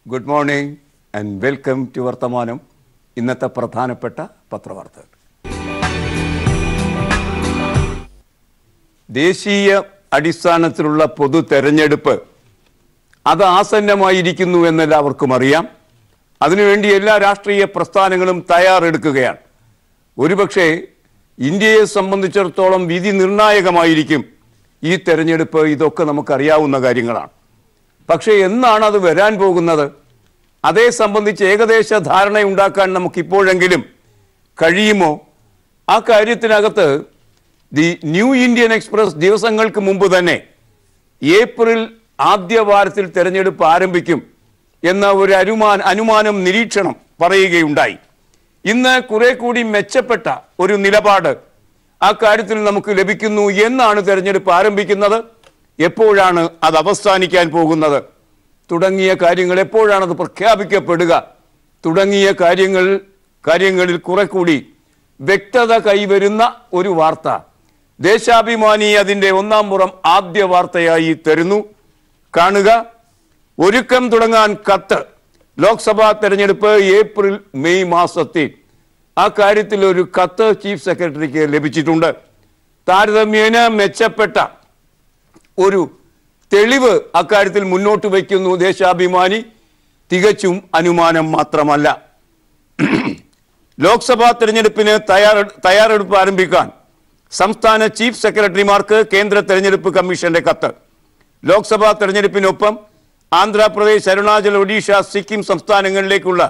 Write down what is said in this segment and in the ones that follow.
Good morning and welcome to വർത്തമാനം. ഇന്നത്തെ പ്രധാനപ്പെട്ട പത്രവാർത്തകൾ. ദേശീയ അടിസ്ഥാനത്തിലുള്ള പൊതു തെരഞ്ഞെടുപ്പ് അത് ആസന്നമായിരിക്കുന്നു എന്നെല്ലാവർക്കും അറിയാം. അതിനുവേണ്ടി എല്ലാ രാഷ്ട്രീയ പ്രസ്ഥാനങ്ങളും തയ്യാറെടുക്കുകയാണ്. ഒരുപക്ഷെ ഇന്ത്യയെ സംബന്ധിച്ചിടത്തോളം വിധി നിർണായകമായിരിക്കും ഈ തെരഞ്ഞെടുപ്പ്. ഇതൊക്കെ നമുക്കറിയാവുന്ന കാര്യങ്ങളാണ്. പക്ഷേ എന്നാണ് അത് വരാൻ പോകുന്നത്? അതേ സംബന്ധിച്ച് ഏകദേശ ധാരണയുണ്ടാക്കാൻ നമുക്കിപ്പോഴെങ്കിലും കഴിയുമോ? ആ കാര്യത്തിനകത്ത് ദി ന്യൂ ഇന്ത്യൻ എക്സ്പ്രസ് ദിവസങ്ങൾക്ക് മുമ്പ് തന്നെ ഏപ്രിൽ ആദ്യ വാരത്തിൽ തെരഞ്ഞെടുപ്പ് ആരംഭിക്കും എന്ന ഒരു അനുമാനം നിരീക്ഷണം പറയുകയുണ്ടായി. ഇന്ന് കുറെ കൂടി മെച്ചപ്പെട്ട ഒരു നിലപാട് ആ കാര്യത്തിൽ നമുക്ക് ലഭിക്കുന്നു. എന്നാണ് തെരഞ്ഞെടുപ്പ് ആരംഭിക്കുന്നത്, എപ്പോഴാണ് അത് അവസാനിക്കാൻ പോകുന്നത് തുടങ്ങിയ കാര്യങ്ങൾ, എപ്പോഴാണ് അത് പ്രഖ്യാപിക്കപ്പെടുക തുടങ്ങിയ കാര്യങ്ങളിൽ കുറെ കൂടി വ്യക്തത കൈവരുന്ന ഒരു വാർത്ത ദേശാഭിമാനി അതിൻ്റെ ഒന്നാം പുറം ആദ്യ വാർത്തയായി തരുന്നു. കാണുക, ഒരുക്കം തുടങ്ങാൻ കത്ത്. ലോക്സഭാ തെരഞ്ഞെടുപ്പ് ഏപ്രിൽ മെയ് മാസത്തിൽ. ആ കാര്യത്തിൽ ഒരു കത്ത് ചീഫ് സെക്രട്ടറിക്ക് ലഭിച്ചിട്ടുണ്ട്. താരതമ്യേന മെച്ചപ്പെട്ട ഒരു തെളിവ് അക്കാര്യത്തിൽ മുന്നോട്ട് വയ്ക്കുന്നു ദേശാഭിമാനി. തികച്ചും അനുമാനം മാത്രമല്ല. ലോക്സഭാ തെരഞ്ഞെടുപ്പിന് തയ്യാറെടുപ്പ് ആരംഭിക്കാൻ സംസ്ഥാന ചീഫ് സെക്രട്ടറിമാർക്ക് കേന്ദ്ര തെരഞ്ഞെടുപ്പ് കമ്മീഷന്റെ കത്ത്. ലോക്സഭാ തെരഞ്ഞെടുപ്പിനൊപ്പം ആന്ധ്രാപ്രദേശ്, അരുണാചൽ, ഒഡീഷ, സിക്കിം സംസ്ഥാനങ്ങളിലേക്കുള്ള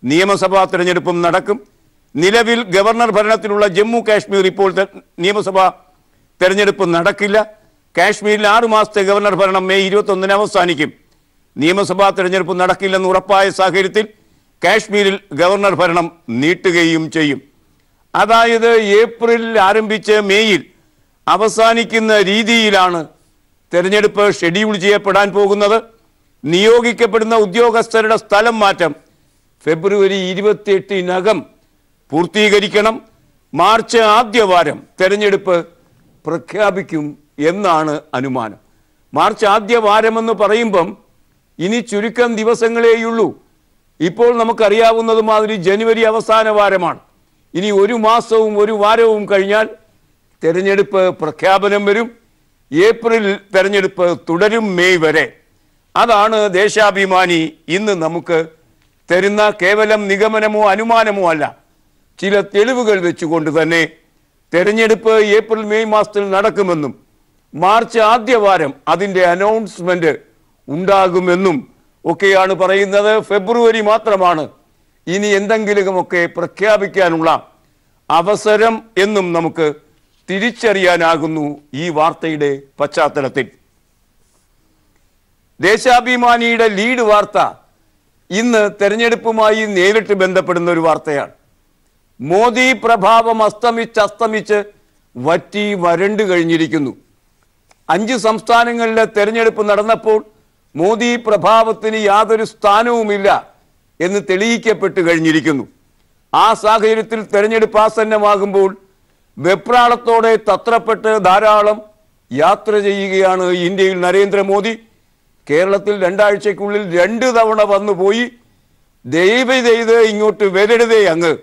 നിയമസഭാ തെരഞ്ഞെടുപ്പും നടക്കും. നിലവിൽ ഗവർണർ ഭരണത്തിലുള്ള ജമ്മു കാശ്മീർ ഇപ്പോൾ നിയമസഭാ തെരഞ്ഞെടുപ്പ് നടക്കില്ല. കാശ്മീരിൽ 6 മാസത്തെ ഗവർണർ ഭരണം മെയ് 21 അവസാനിക്കും. നിയമസഭാ തെരഞ്ഞെടുപ്പ് നടക്കില്ലെന്ന് ഉറപ്പായ സാഹചര്യത്തിൽ കാശ്മീരിൽ ഗവർണർ ഭരണം നീട്ടുകയും ചെയ്യും. അതായത് ഏപ്രിലിൽ ആരംഭിച്ച് മെയ്യിൽ അവസാനിക്കുന്ന രീതിയിലാണ് തെരഞ്ഞെടുപ്പ് ഷെഡ്യൂൾ ചെയ്യപ്പെടാൻ പോകുന്നത്. നിയോഗിക്കപ്പെടുന്ന ഉദ്യോഗസ്ഥരുടെ സ്ഥലം മാറ്റം ഫെബ്രുവരി 28 പൂർത്തീകരിക്കണം. മാർച്ച് ആദ്യ വാരം തെരഞ്ഞെടുപ്പ് പ്രഖ്യാപിക്കും എന്നാണ് അനുമാനം. മാർച്ച് ആദ്യ വാരമെന്ന് പറയുമ്പം ഇനി ചുരുക്കം ദിവസങ്ങളേയുള്ളൂ. ഇപ്പോൾ നമുക്കറിയാവുന്നത് മാതിരി ജനുവരി അവസാന വാരമാണ്. ഇനി 1 മാസവും 1 വാരവും കഴിഞ്ഞാൽ തെരഞ്ഞെടുപ്പ് പ്രഖ്യാപനം വരും. ഏപ്രിൽ തെരഞ്ഞെടുപ്പ് തുടരും മെയ് വരെ. അതാണ് ദേശാഭിമാനി ഇന്ന് നമുക്ക് തരുന്ന കേവലം നിഗമനമോ അനുമാനമോ അല്ല, ചില തെളിവുകൾ വെച്ചുകൊണ്ട് തന്നെ തെരഞ്ഞെടുപ്പ് ഏപ്രിൽ മെയ് മാസത്തിൽ നടക്കുമെന്നും മാർച്ച് ആദ്യ വാരം അതിൻ്റെ അനൗൺസ്മെന്റ് ഉണ്ടാകുമെന്നും ഒക്കെയാണ് പറയുന്നത്. ഫെബ്രുവരി മാത്രമാണ് ഇനി എന്തെങ്കിലുമൊക്കെ പ്രഖ്യാപിക്കാനുള്ള അവസരം എന്നും നമുക്ക് തിരിച്ചറിയാനാകുന്നു ഈ വാർത്തയുടെ പശ്ചാത്തലത്തിൽ. ദേശാഭിമാനിയുടെ ലീഡ് വാർത്ത ഇന്ന് തെരഞ്ഞെടുപ്പുമായി നേരിട്ട് ബന്ധപ്പെടുന്ന ഒരു വാർത്തയാണ്. മോദി പ്രഭാവം അസ്തമിച്ച് വറ്റി വരണ്ടു കഴിഞ്ഞിരിക്കുന്നു. 5 സംസ്ഥാനങ്ങളിലെ തെരഞ്ഞെടുപ്പ് നടന്നപ്പോൾ മോദി പ്രഭാവത്തിന് യാതൊരു സ്ഥാനവുമില്ല എന്ന് തെളിയിക്കപ്പെട്ട് കഴിഞ്ഞിരിക്കുന്നു. ആ സാഹചര്യത്തിൽ തെരഞ്ഞെടുപ്പ് ആസന്നമാകുമ്പോൾ വെപ്രാളത്തോടെ തത്രപ്പെട്ട് ധാരാളം യാത്ര ചെയ്യുകയാണ് ഇന്ത്യയിൽ നരേന്ദ്രമോദി. കേരളത്തിൽ 2 ആഴ്ചയ്ക്കുള്ളിൽ 2 തവണ വന്നുപോയി. ദയവ് ചെയ്ത് ഇങ്ങോട്ട് വരരുതേ അങ്ങ്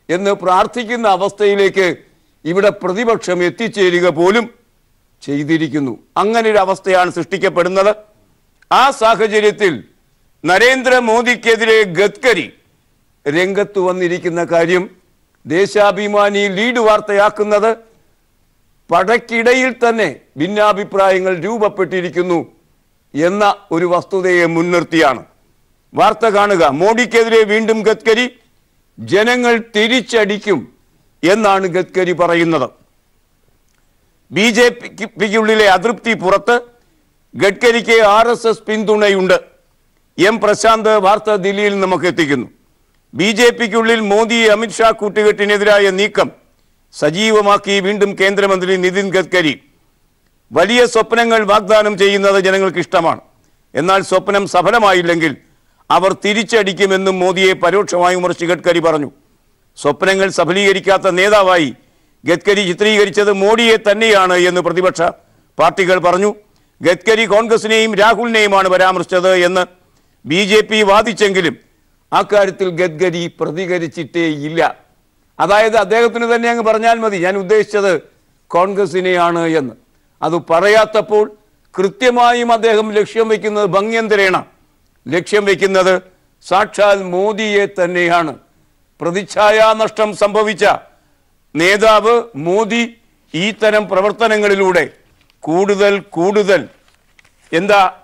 എന്ന് പ്രാർത്ഥിക്കുന്ന അവസ്ഥയിലേക്ക് ഇവിടെ പ്രതിപക്ഷം എത്തിച്ചേരുക പോലും ചെയ്തിരിക്കുന്നു. അങ്ങനെ ഒരു അവസ്ഥയാണ് സൃഷ്ടിക്കപ്പെടുന്നത്. ആ സാഹചര്യത്തിൽ നരേന്ദ്രമോദിക്കെതിരെ ഗഡ്കരി രംഗത്ത് വന്നിരിക്കുന്ന കാര്യം ദേശാഭിമാനി ലീഡ് വാർത്തയാക്കുന്നത് പടക്കിടയിൽ തന്നെ ഭിന്നാഭിപ്രായങ്ങൾ രൂപപ്പെട്ടിരിക്കുന്നു എന്ന ഒരു വസ്തുതയെ മുൻനിർത്തിയാണ്. വാർത്ത കാണുക. മോഡിക്കെതിരെ വീണ്ടും ഗഡ്കരി, ജനങ്ങൾ തിരിച്ചടിക്കും എന്നാണ് ഗഡ്കരി പറയുന്നത്. BJPക്കുള്ളിലെ അതൃപ്തി പുറത്ത്. ഗഡ്കരിക്ക് RSS പിന്തുണയുണ്ട്. M പ്രശാന്ത് വാർത്ത ദില്ലിയിൽ നമുക്ക് എത്തിക്കുന്നു. BJPക്കുള്ളിൽ മോദി അമിത്ഷാ കൂട്ടുകെട്ടിനെതിരായ നീക്കം സജീവമാക്കി വീണ്ടും കേന്ദ്രമന്ത്രി നിതിൻ ഗഡ്കരി. വലിയ സ്വപ്നങ്ങൾ വാഗ്ദാനം ചെയ്യുന്നത് ജനങ്ങൾക്ക് ഇഷ്ടമാണ്. എന്നാൽ സ്വപ്നം സഫലമായില്ലെങ്കിൽ അവർ തിരിച്ചടിക്കുമെന്നും മോദിയെ പരോക്ഷമായി വിമർശിച്ച് ഗഡ്കരി പറഞ്ഞു. സ്വപ്നങ്ങൾ സഫലീകരിക്കാത്ത നേതാവായി ഗഡ്കരി ചിത്രീകരിച്ചത് മോഡിയെ തന്നെയാണ് എന്ന് പ്രതിപക്ഷ പാർട്ടികൾ പറഞ്ഞു. ഗഡ്കരി കോൺഗ്രസിനെയും രാഹുലിനെയുമാണ് പരാമർശിച്ചത് എന്ന് BJP വാദിച്ചെങ്കിലും ആ കാര്യത്തിൽ ഗഡ്കരി പ്രതികരിച്ചിട്ടേയില്ല. അതായത് അദ്ദേഹത്തിന് തന്നെ അങ്ങ് പറഞ്ഞാൽ മതി, ഞാൻ ഉദ്ദേശിച്ചത് കോൺഗ്രസിനെയാണ് എന്ന്. അത് പറയാത്തപ്പോൾ കൃത്യമായും അദ്ദേഹം ലക്ഷ്യം വയ്ക്കുന്നത് ഭംഗ്യന്തരേണ ലക്ഷ്യം വയ്ക്കുന്നത് സാക്ഷാൽ മോദിയെ തന്നെയാണ്. പ്രതിച്ഛായാ നഷ്ടം സംഭവിച്ച നേതാവ് മോദി ഈ തരം പ്രവർത്തനങ്ങളിലൂടെ കൂടുതൽ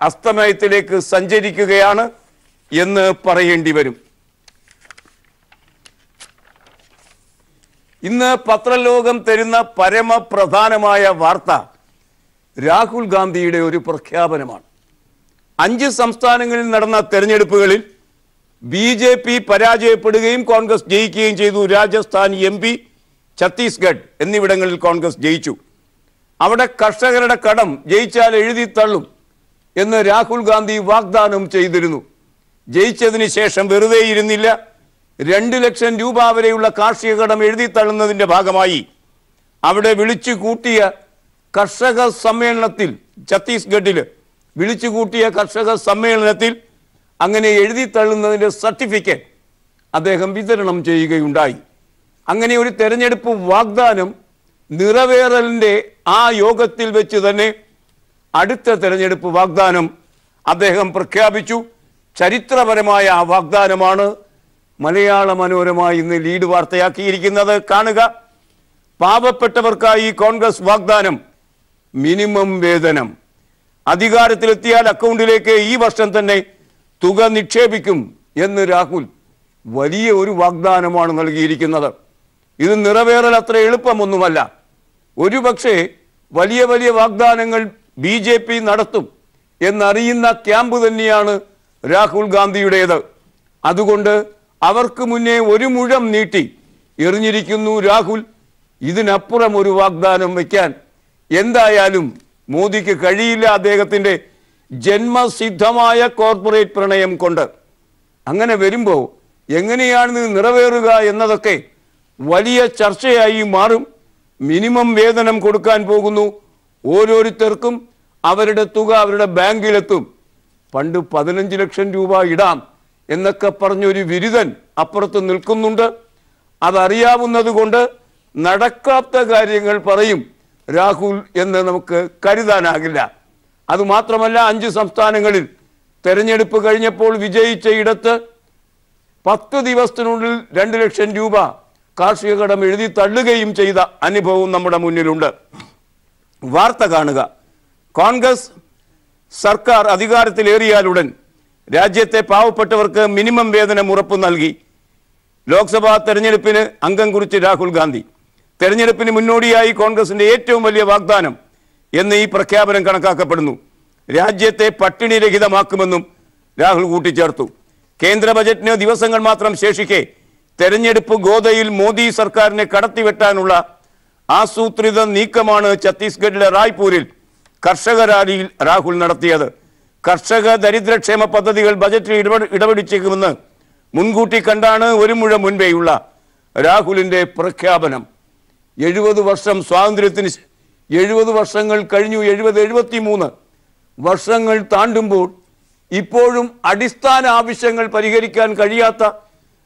അസ്തമയത്തിലേക്ക് സഞ്ചരിക്കുകയാണ് എന്ന് പറയേണ്ടി വരും. ഇന്ന് പത്രലോകം തരുന്ന പരമപ്രധാനമായ വാർത്ത രാഹുൽ ഗാന്ധിയുടെ ഒരു പ്രഖ്യാപനമാണ്. 5 സംസ്ഥാനങ്ങളിൽ നടന്ന തെരഞ്ഞെടുപ്പുകളിൽ BJP പരാജയപ്പെടുകയും കോൺഗ്രസ് ജയിക്കുകയും ചെയ്തു. രാജസ്ഥാൻ MP, ഛത്തീസ്ഗഡ് എന്നിവിടങ്ങളിൽ കോൺഗ്രസ് ജയിച്ചു. അവിടെ കർഷകരുടെ കടം ജയിച്ചാൽ എഴുതി തള്ളും എന്ന് രാഹുൽ ഗാന്ധി വാഗ്ദാനം ചെയ്തിരുന്നു. ജയിച്ചതിന് ശേഷം വെറുതെ ഇരുന്നില്ല. 2 ലക്ഷം രൂപ വരെയുള്ള കാർഷിക കടം എഴുതി തള്ളുന്നതിൻ്റെ ഭാഗമായി അവിടെ വിളിച്ചു കൂട്ടിയ കർഷക സമ്മേളനത്തിൽ, ഛത്തീസ്ഗഡിൽ വിളിച്ചു കൂട്ടിയ കർഷക സമ്മേളനത്തിൽ അങ്ങനെ എഴുതി തള്ളുന്നതിൻ്റെ സർട്ടിഫിക്കറ്റ് അദ്ദേഹം വിതരണം ചെയ്യുകയുണ്ടായി. അങ്ങനെ ഒരു തെരഞ്ഞെടുപ്പ് വാഗ്ദാനം നിറവേറലിൻ്റെ ആ യോഗത്തിൽ വെച്ച് തന്നെ അടുത്ത തെരഞ്ഞെടുപ്പ് വാഗ്ദാനം അദ്ദേഹം പ്രഖ്യാപിച്ചു. ചരിത്രപരമായ ആ വാഗ്ദാനമാണ് മലയാള മനോരമ ഇന്ന് ലീഡ് വാർത്തയാക്കിയിരിക്കുന്നത്. കാണുക, പാവപ്പെട്ടവർക്കായി കോൺഗ്രസ് വാഗ്ദാനം മിനിമം വേതനം. അധികാരത്തിലെത്തിയാൽ അക്കൗണ്ടിലേക്ക് ഈ വർഷം തന്നെ തുക നിക്ഷേപിക്കും എന്ന് രാഹുൽ വലിയ ഒരു വാഗ്ദാനമാണ് നൽകിയിരിക്കുന്നത്. ഇത് നിറവേറൽ അത്ര എളുപ്പമൊന്നുമല്ല. ഒരുപക്ഷെ വലിയ വാഗ്ദാനങ്ങൾ BJP നടത്തും എന്നറിയുന്ന ക്യാമ്പ് തന്നെയാണ് രാഹുൽ ഗാന്ധിയുടേത്. അതുകൊണ്ട് അവർക്ക് മുന്നേ ഒരു മുഴം നീട്ടി എറിഞ്ഞിരിക്കുന്നു രാഹുൽ. ഇതിനപ്പുറം ഒരു വാഗ്ദാനം വയ്ക്കാൻ എന്തായാലും മോദിക്ക് കഴിയില്ല, അദ്ദേഹത്തിൻ്റെ ജന്മസിദ്ധമായ കോർപ്പറേറ്റ് പ്രണയം കൊണ്ട്. അങ്ങനെ വരുമ്പോൾ എങ്ങനെയാണ് ഇത് നിറവേറുക എന്നതൊക്കെ വലിയ ചർച്ചയായി മാറും. മിനിമം വേതനം കൊടുക്കാൻ പോകുന്നു. ഓരോരുത്തർക്കും അവരുടെ തുക അവരുടെ ബാങ്കിലെത്തും. പണ്ട് 15 ലക്ഷം രൂപ ഇടാം എന്നൊക്കെ പറഞ്ഞൊരു വിരുദൻ അപ്പുറത്ത് നിൽക്കുന്നുണ്ട്. അതറിയാവുന്നത് കൊണ്ട് നടക്കാത്ത കാര്യങ്ങൾ പറയും രാഹുൽ എന്ന് നമുക്ക് കരുതാനാകില്ല. അതുമാത്രമല്ല, 5 സംസ്ഥാനങ്ങളിൽ തെരഞ്ഞെടുപ്പ് കഴിഞ്ഞപ്പോൾ വിജയിച്ച ഇടത്ത് 10 ദിവസത്തിനുള്ളിൽ 2 ലക്ഷം രൂപ കാർഷിക കടം എഴുതി തള്ളുകയും ചെയ്ത അനുഭവം നമ്മുടെ മുന്നിലുണ്ട്. വാർത്ത കാണുക. കോൺഗ്രസ് സർക്കാർ അധികാരത്തിലേറിയാലുടൻ രാജ്യത്തെ പാവപ്പെട്ടവർക്ക് മിനിമം വേതനം ഉറപ്പു നൽകി. ലോക്സഭാ തെരഞ്ഞെടുപ്പിന് അംഗം കുറിച്ച് രാഹുൽ ഗാന്ധി. തെരഞ്ഞെടുപ്പിന് മുന്നോടിയായി കോൺഗ്രസിന്റെ ഏറ്റവും വലിയ വാഗ്ദാനം എന്ന് ഈ പ്രഖ്യാപനം കണക്കാക്കപ്പെടുന്നു. രാജ്യത്തെ പട്ടിണി രഹിതമാക്കുമെന്നും രാഹുൽ കൂട്ടിച്ചേർത്തു. കേന്ദ്ര ബജറ്റിന് ദിവസങ്ങൾ മാത്രം ശേഷിക്കെ തെരഞ്ഞെടുപ്പ് ഗോതയിൽ മോദി സർക്കാരിനെ കടത്തിവെട്ടാനുള്ള ആസൂത്രിത നീക്കമാണ് ഛത്തീസ്ഗഡിലെ റായ്പൂരിൽ കർഷക റാലിയിൽ രാഹുൽ നടത്തിയത്. കർഷക ദരിദ്രക്ഷേമ പദ്ധതികൾ ബജറ്റിൽ ഇടപെടിച്ചേക്കുമെന്ന് മുൻകൂട്ടി കണ്ടാണ് ഒരു മുഴ മുൻപേയുള്ള രാഹുലിൻ്റെ പ്രഖ്യാപനം. 70 വർഷം സ്വാതന്ത്ര്യത്തിന് 70 വർഷങ്ങൾ കഴിഞ്ഞു. 73 വർഷങ്ങൾ താണ്ടുമ്പോൾ ഇപ്പോഴും അടിസ്ഥാന ആവശ്യങ്ങൾ പരിഹരിക്കാൻ കഴിയാത്ത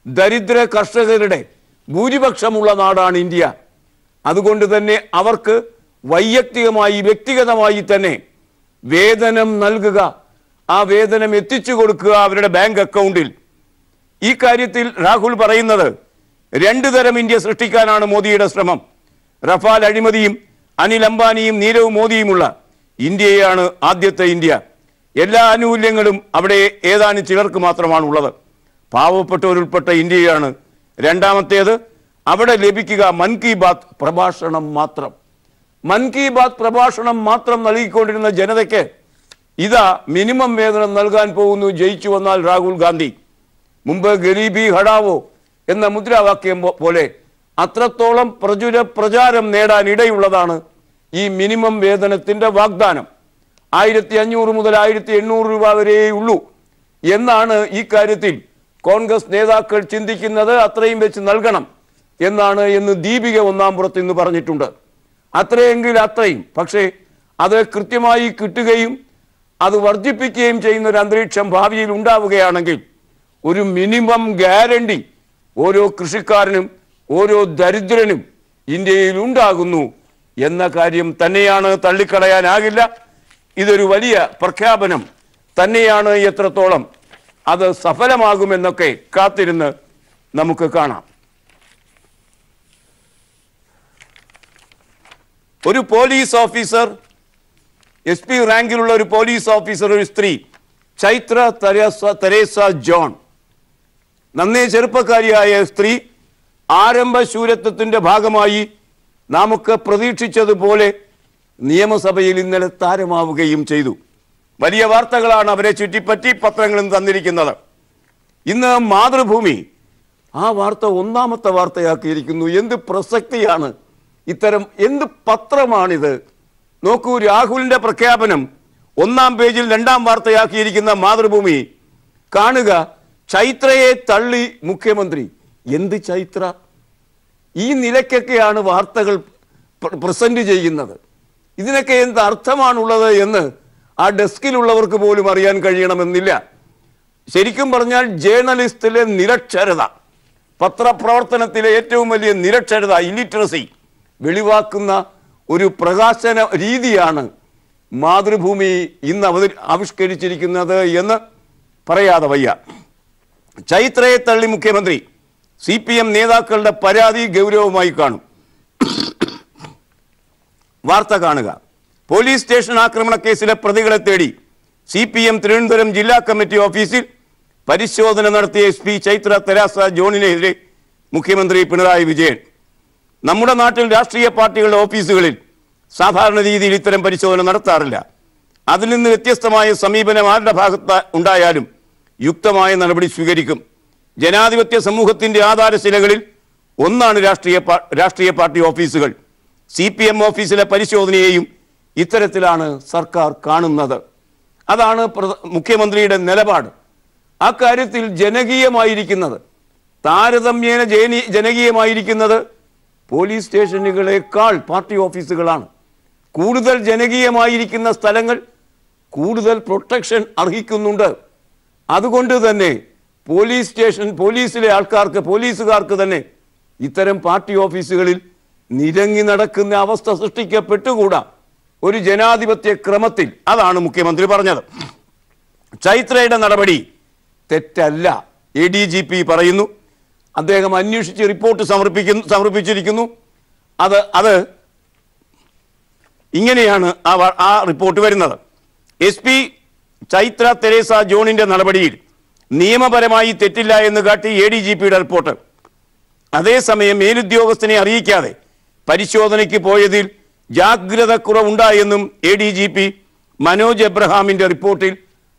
ദരിദ്ര കർഷകരുടെ ഭൂരിപക്ഷമുള്ള നാടാണ് ഇന്ത്യ. അതുകൊണ്ട് തന്നെ അവർക്ക് വൈയക്തികമായി വ്യക്തിഗതമായി തന്നെ വേതനം നൽകുക, ആ വേതനം എത്തിച്ചു കൊടുക്കുക അവരുടെ ബാങ്ക് അക്കൗണ്ടിൽ. ഈ കാര്യത്തിൽ രാഹുൽ പറയുന്നത് 2 തരം ഇന്ത്യ സൃഷ്ടിക്കാനാണ് മോദിയുടെ ശ്രമം. റഫാൽ അഴിമതിയും അനിൽ അംബാനിയും നീരവ് മോദിയുമുള്ള ഇന്ത്യയാണ് ആദ്യത്തെ ഇന്ത്യ. എല്ലാ ആനുകൂല്യങ്ങളും അവിടെ ഏതാനും ചിലർക്ക് മാത്രമാണുള്ളത്. പാവപ്പെട്ടവരുൾപ്പെട്ട ഇന്ത്യയാണ് രണ്ടാമത്തേത്. അവിടെ ലഭിക്കുക മൻ കി ബാത്ത് പ്രഭാഷണം മാത്രം. മൻ കി ബാത്ത് പ്രഭാഷണം മാത്രം നൽകിക്കൊണ്ടിരുന്ന ജനതയ്ക്ക് ഇതാ മിനിമം വേതനം നൽകാൻ പോകുന്നു ജയിച്ചു വന്നാൽ രാഹുൽ ഗാന്ധി. മുമ്പ് ഗരീബി ഹടാവോ എന്ന മുദ്രാവാക്യം പോലെ അത്രത്തോളം പ്രചാരം നേടാൻ ഇടയുള്ളതാണ് ഈ മിനിമം വേതനത്തിൻ്റെ വാഗ്ദാനം. 1500 മുതൽ 1800 രൂപ വരെയുള്ളൂ എന്നാണ് ഈ കാര്യത്തിൽ കോൺഗ്രസ് നേതാക്കൾ ചിന്തിക്കുന്നത്. അത്രയും വെച്ച് നൽകണം എന്നാണ് എന്ന് ദീപിക ഒന്നാം പുറത്ത് ഇന്ന് പറഞ്ഞിട്ടുണ്ട്. അത്രയെങ്കിൽ അത്രയും, പക്ഷേ അത് കൃത്യമായി കിട്ടുകയും അത് വർദ്ധിപ്പിക്കുകയും ചെയ്യുന്ന ഒരു അന്തരീക്ഷം ഭാവിയിൽ ഉണ്ടാവുകയാണെങ്കിൽ ഒരു മിനിമം ഗ്യാരണ്ടി ഓരോ കൃഷിക്കാരനും ഓരോ ദരിദ്രനും ഇന്ത്യയിൽ ഉണ്ടാകുന്നു എന്ന കാര്യം തന്നെയാണ്, തള്ളിക്കളയാനാകില്ല. ഇതൊരു വലിയ പ്രഖ്യാപനം തന്നെയാണ്. എത്രത്തോളം അത് സഫലമാകുമെന്നൊക്കെ കാത്തിരുന്ന് നമുക്ക് കാണാം. ഒരു പോലീസ് ഓഫീസർ, SP റാങ്കിലുള്ള ഒരു പോലീസ് ഓഫീസർ, ഒരു സ്ത്രീ, ചൈത്ര തെരേസ ജോൺ, നന്നേ ചെറുപ്പക്കാരിയായ സ്ത്രീ, ആരംഭ ശൂരത്വത്തിന്റെ ഭാഗമായി നമുക്ക് പ്രതീക്ഷിച്ചതുപോലെ നിയമസഭയിൽ ഇന്നലെ താരമാവുകയും ചെയ്തു. വലിയ വാർത്തകളാണ് അവരെ ചുറ്റിപ്പറ്റി പത്രങ്ങളും തന്നിരിക്കുന്നത്. ഇന്ന് മാതൃഭൂമി ആ വാർത്ത ഒന്നാമത്തെ വാർത്തയാക്കിയിരിക്കുന്നു. എന്ത് പ്രസക്തിയാണ് ഇത്തരം, എന്ത് പത്രമാണിത്? നോക്കൂ, രാഹുലിന്റെ പ്രഖ്യാപനം ഒന്നാം പേജിൽ രണ്ടാം വാർത്തയാക്കിയിരിക്കുന്ന മാതൃഭൂമി കാണുക. ചൈത്രയെ തള്ളി മുഖ്യമന്ത്രി. എന്ത് ചൈത്ര? ഈ നിലയ്ക്കൊക്കെയാണ് വാർത്തകൾ പ്രസന്റ് ചെയ്യുന്നത്. ഇതിനൊക്കെ എന്ത് അർത്ഥമാണുള്ളത് എന്ന് ആ ഡെസ്കിലുള്ളവർക്ക് പോലും അറിയാൻ കഴിയണമെന്നില്ല. ശരിക്കും പറഞ്ഞാൽ ജേർണലിസ്റ്റിലെ നിരക്ഷരത, പത്രപ്രവർത്തനത്തിലെ ഏറ്റവും വലിയ നിരക്ഷരത, ഇല്ലിറ്ററസി വെളിവാക്കുന്ന ഒരു പ്രകാശന രീതിയാണ് മാതൃഭൂമി ഇന്ന് ആവിഷ്കരിച്ചിരിക്കുന്നത് എന്ന് പറയാതെ വയ്യ. ചൈത്രയെ തള്ളി മുഖ്യമന്ത്രി. CPM നേതാക്കളുടെ പരാതി ഗൗരവമായി കാണും. വാർത്ത കാണുക. പോലീസ് സ്റ്റേഷൻ ആക്രമണ കേസിലെ പ്രതികളെ തേടി CPM തിരുവനന്തപുരം ജില്ലാ കമ്മിറ്റി ഓഫീസിൽ പരിശോധന നടത്തിയ SP ചൈത്ര തെരേസ ജോണിനെതിരെ മുഖ്യമന്ത്രി പിണറായി വിജയൻ. നമ്മുടെ നാട്ടിൽ രാഷ്ട്രീയ പാർട്ടികളുടെ ഓഫീസുകളിൽ സാധാരണ രീതിയിൽ ഇത്തരം പരിശോധന നടത്താറില്ല. അതിൽ നിന്ന് വ്യത്യസ്തമായ സമീപനം ആരുടെ ഭാഗത്ത് ഉണ്ടായാലും യുക്തമായ നടപടി സ്വീകരിക്കും. ജനാധിപത്യ സമൂഹത്തിന്റെ ആധാരശിലകളിൽ ഒന്നാണ് രാഷ്ട്രീയ പാർട്ടി ഓഫീസുകൾ. CPM ഓഫീസിലെ പരിശോധനയെയും ഇത്തരത്തിലാണ് സർക്കാർ കാണുന്നത്. അതാണ് മുഖ്യമന്ത്രിയുടെ നിലപാട്. ആ കാര്യത്തിൽ ജനകീയമായിരിക്കുന്നത്, താരതമ്യേന ജനകീയമായിരിക്കുന്നത് പോലീസ് സ്റ്റേഷനുകളെക്കാൾ പാർട്ടി ഓഫീസുകളാണ്. കൂടുതൽ ജനകീയമായിരിക്കുന്ന സ്ഥലങ്ങൾ കൂടുതൽ പ്രൊട്ടക്ഷൻ അർഹിക്കുന്നുണ്ട്. അതുകൊണ്ട് തന്നെ പോലീസിലെ പോലീസുകാർക്ക് തന്നെ ഇത്തരം പാർട്ടി ഓഫീസുകളിൽ നിരങ്ങി നടക്കുന്ന അവസ്ഥ സൃഷ്ടിക്കപ്പെട്ടുകൂടാ ഒരു ജനാധിപത്യ ക്രമത്തിൽ. അതാണ് മുഖ്യമന്ത്രി പറഞ്ഞത്. ചൈത്രയുടെ നടപടി തെറ്റല്ല, ADGP പറയുന്നു. അദ്ദേഹം അന്വേഷിച്ച് റിപ്പോർട്ട് സമർപ്പിച്ചിരിക്കുന്നു. അത് ഇങ്ങനെയാണ് ആ റിപ്പോർട്ട് വരുന്നത്. SP ചൈത്ര തെരേസ ജോണിന്റെ നടപടിയിൽ നിയമപരമായി തെറ്റില്ല എന്ന് കാട്ടി ADGPയുടെ റിപ്പോർട്ട്. അതേസമയം മേലുദ്യോഗസ്ഥനെ അറിയിക്കാതെ പരിശോധനയ്ക്ക് പോയതിൽ ജാഗ്രത കുറവുണ്ടായെന്നും ADGP മനോജ് എബ്രഹാമിന്റെ റിപ്പോർട്ടിൽ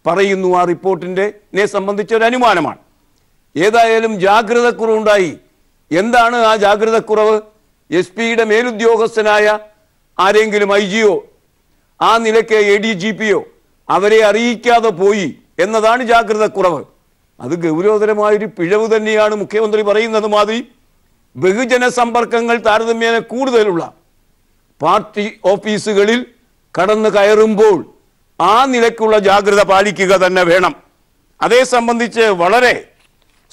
പറയുന്നു. ആ റിപ്പോർട്ടിനെ സംബന്ധിച്ച ഒരു അനുമാനമാണ്. ഏതായാലും ജാഗ്രത കുറവുണ്ടായി. എന്താണ് ആ ജാഗ്രത കുറവ്? SP-യുടെ മേലുദ്യോഗസ്ഥനായ ആരെങ്കിലും IG-യോ ആ നിലയ്ക്ക് ADGP-യോ അവരെ അറിയിക്കാതെ പോയി എന്നതാണ് ജാഗ്രത കുറവ്. അത് ഗൗരവതരമായൊരു പിഴവ് തന്നെയാണ്. മുഖ്യമന്ത്രി പറയുന്നത് മാതിരി ബഹുജന സമ്പർക്കങ്ങൾ താരതമ്യേന കൂടുതലുള്ള പാർട്ടി ഓഫീസുകളിൽ കടന്നു കയറുമ്പോൾ ആ നിലയ്ക്കുള്ള ജാഗ്രത പാലിക്കുക തന്നെ വേണം. അതേ സംബന്ധിച്ച് വളരെ